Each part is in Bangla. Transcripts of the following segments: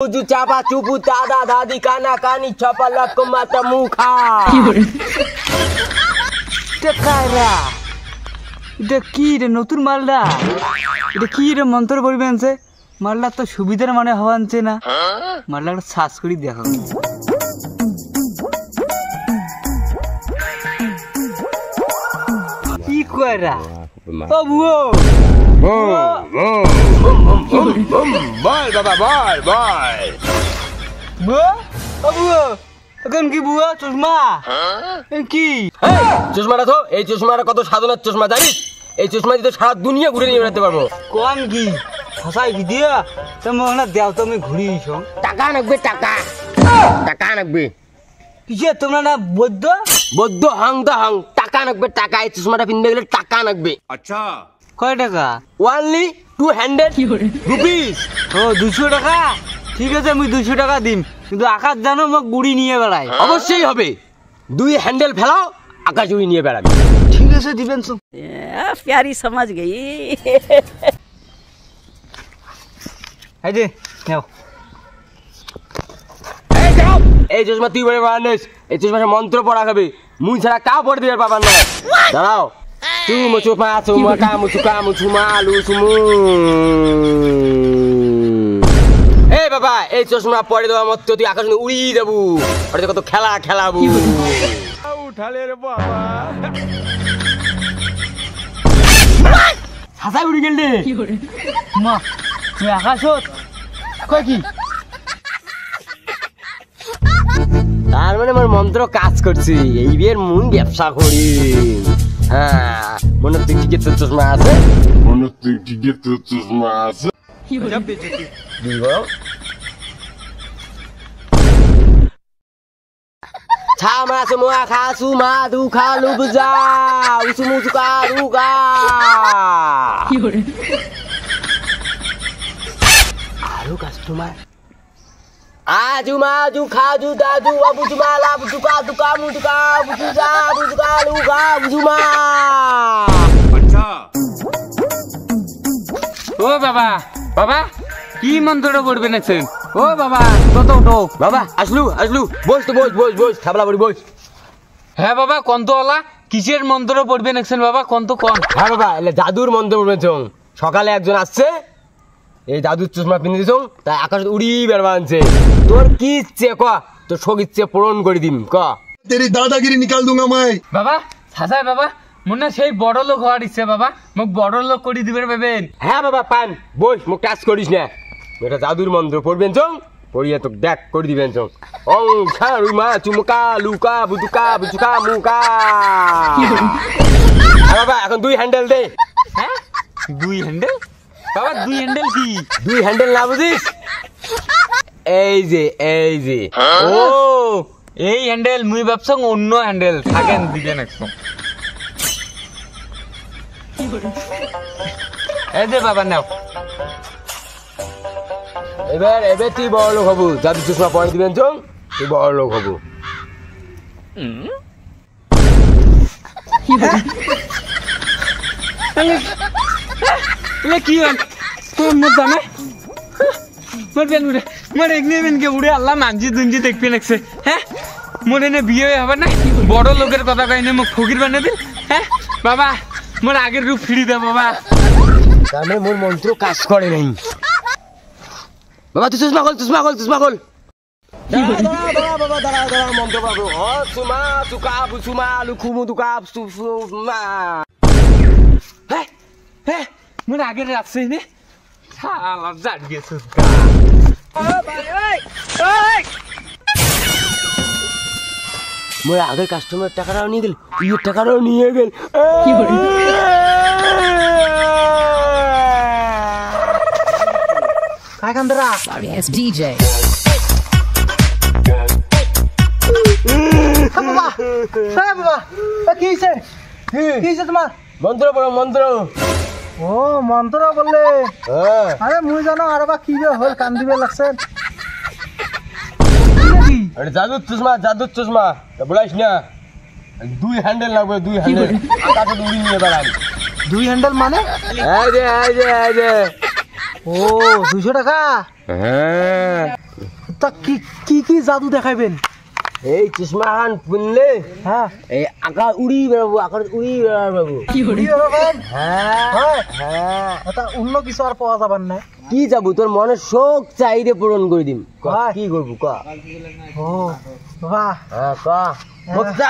Tuju capa cupu tada dadi kana kani chapa lakko mata mukha. Tekara. এটা কি রে নতুন মালটা? এটা কি রে মন্ত্র পড়বে আনছে? মালটা তো সুবিধার মানে হওয়া আনছে না। মালটা সার্চ করি দেখো। কি কইরা? ও বুও। বল বাবা বল। বুও? ও বুও। এখন কি বুয়া চশমা? কি? চশমাটা তো এই চশমাটা কত সাধারণ চশমা জানিস? এই চশমা দিয়ে সারা দুনিয়া ঘুরে নিয়ে বেড়াতে পারবো। কোন কি? হাসাই কি দিয়া? তুমি না দেও তুমি ঘুরিছ। টাকা লাগবে টাকা লাগবে। কিসে তোমরা না বৈদ্য হাং টাকা লাগবে টাকা। এই চশমাটা কিনতে গেলে টাকা লাগবে। আচ্ছা কয় টাকা? only 200 rupees। ও 200 টাকা? ঠিক আছে আমি 200 টাকা দিম, কিন্তু আকাশ জানো মোক গুড়ি নিয়ে বেড়াই। অবশ্যই হবে, 2 হ্যান্ডেল ফেলাও আকাশ উড়ি নিয়ে বেড়াবে। ঠিক আছে দিবেন সব। प्यारी समझ गई। এই যে নাও। এই চশমা তুই বলে বানাস, এই চশমা মন্ত্র পড়া খাবে, মুই ছাড়া কা পড়ে দিবে বাবা না। দাঁড়াও চুমু চুপা চুমা কামু চুমা আলু চুমু। এই বাবা এই চশমা পরে দেওয়া মত তুই আকাশ উড়ি দেবু, ওটা কত খেলাবু। উঠালে রে বাবা। হাসাই উড়ি গেল রে মা। তুই আকাশত কয় কি? তার মানে আমার মন্ত্র কাজ করছি, এই বিয়ের মুই ব্যবসা করি। হ্যাঁ মনে তুই টিকে তোর চশমা আছে, ছামা semua kasu madu kalu beja usumu suka duga. Halo customer. Aju maju khaju daju abu cuma labu suka duka mu duka bujuja bujuka luga bujuma. আচ্ছা ও বাবা কি মন্ত্রটা পড়বে নাছেন? ও বাবা কত উঠো বাবা আসলু বস তো বস খাবলা বড়ি বস। হ্যাঁ বাবা কন্ত ওলা কিসের মন্ত্র পড়বে নাছেন বাবা কন্ত কোন? হ্যাঁ বাবা এলে জাদুর মন্ত্র পড়বেন। সকালে একজন আসছে, এই জাদুর চশমা পিনে দিছ, তাই আকাশ উড়ি বেড়বা আনছে। তোর কি ইচ্ছে ক, তোর শোক ইচ্ছে পূরণ করে দিম ক। তেরি দাদাগিরি নিকাল দুঙ্গা মাই। বাবা সাজাই বাবা মনে সেই বড় লোক হওয়ার ইচ্ছে বাবা, মোক বড় লোক করে দিবেন ভাবেন। হ্যাঁ বাবা পান বস, মুখ টাচ করিস না। এটা জাদুর মন্ত্র পড়বেন পড়িয়ে তো দেখ করে দিবেন ওং ছাড়ু মা চুমুকা লুকা বুতুকা বুচুকা মুকা। বাবা এখন 2 হ্যান্ডেল দে। হ্যাঁ 2 হ্যান্ডেল? বাবা 2 হ্যান্ডেল কি? 2 হ্যান্ডেল না বুঝিস? এই যে ও এই হ্যান্ডেল মুই ভাবছং অন্য হ্যান্ডেল থাকেন দিবেন একদম। এই যে বাবা নাও। এবার তুই বড় লোক হবু, জাদু চশমা পরে দিবেন তুই বড় লোক হবু। কি হন তোর জানে মোর এগনিবেন কে উড়ে আল্লাহ মানজি দুনজি দেখবে লাগছে। হ্যাঁ মোর এনে বিয়ে হবে না, বড় লোকের কথা কইনে মোক ফকির বানিয়ে দিল। হ্যাঁ বাবা মোর আগের রূপ ফিরি দে বাবা। তার মানে মোর মন্ত্র কাজ করে নাই। বাবা তুই চশমা খোল। দাঁড়া মন্ত্র পাবো। ও সুমা তুকা বুসুমা লুকুমু তুকা সুমা। হ্যাঁ মোর আগের রাখছে নে শালা জাট গেছে। মোর আগের কাস্টমার টাকাটাও নিয়ে গেল, ইয়ের টাকাটাও নিয়ে গেল। Yes, DJ. তোমার মন্ত্র পড়ো মন্ত্র। ও মন্ত্র বললে? হ্যাঁ আরে মুই জানো আর বা কি হল কান দিবে লাগছে। জাদুর চশমা বলাইস না। 2 হ্যান্ডেল লাগবে, 2 হ্যান্ডেল আকাশে উড়ি নিয়ে বেড়ান। 2 হ্যান্ডেল মানে? এই যে ও 200 টাকা? হ্যাঁ তা কি কি কি জাদু দেখাইবেন? এই চশমা খান পিনলে হ্যাঁ এই আকাশ উড়ি বেড়াবো, আকাশ উড়ি বেড়াবো। হ্যাঁ হ্যাঁ এটা অন্য কিছু আর পাওয়া যাবার না। কি যাবো, তোর মনের শোক চাহিদা পূরণ করে দিম। ক, হ্যাঁ। কি করবো ক? ও বাবা হ্যাঁ ক,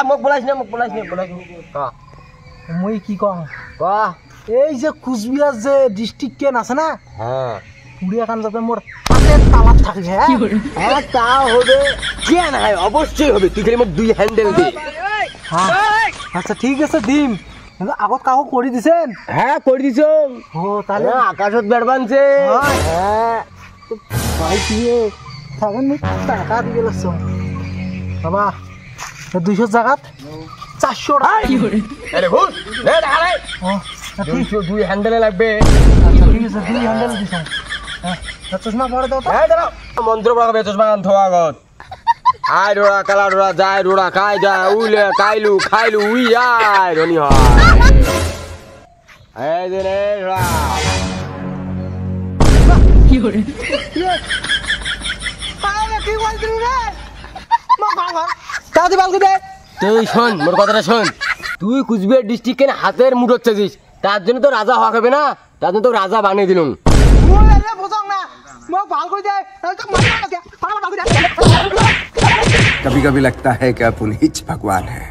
মোক বলাইস না, মোক বলাইস না, বলাইস না। ক মই কি কম, ক। এই যে কুচবিহার যে ডিস্ট্রিক্ট কেন আছে না, হ্যাঁ পুড়িয়া খান যাতে মোর হাতের তালাত থাকে। হ্যাঁ হ্যাঁ তা হবে, কেন হয়, অবশ্যই হবে। তুই খালি মোক 2 হ্যান্ডেল দে। হ্যাঁ আচ্ছা ঠিক আছে দিম, কিন্তু আগত কাকো করে দিছেন? হ্যাঁ করে দিছ। ও তাহলে আকাশত বেড় বানছে। হ্যাঁ। হ্যাঁ ভাই দিয়ে থাকেন নি টাকা দিয়ে লাগছ বাবা, 200 জায়গাত 400 টাকা। আরে হুস নে টাকা রে। ও, তা ঠিক 2 হ্যান্ডেলে লাগবে। আচ্ছা, ঠিক আছে 2 হ্যান্ডেল দিছ। হ্যাঁ তা চশমা পরে দাও তো। হ্যাঁ দাঁড়াও, মন্ত্র পড়াবে চশমা কান থোয়া গত। আয় ডোরা কালা ডোরা যায় ডোরা খায় যায় উইলে কাইলু খাইলু উই আয় রনি হয়। এই যে রে ডোরা। তাড়াতাড়ি বালতি দে। তুই শোন, মোর কথাটা শোন। তুই কুচবিহার ডিস্ট্রিক্টে হাতের মুঠ হচ্ছিস, তার জন্য তো রাজা হওয়া হবে না, তার জন্য তো রাজা বানিয়ে দিলুম। বুঝং না মোক ভাল করে দে, তাহলে তো মারি না। कभी कभी लगता है कि पुनीत भगवान है।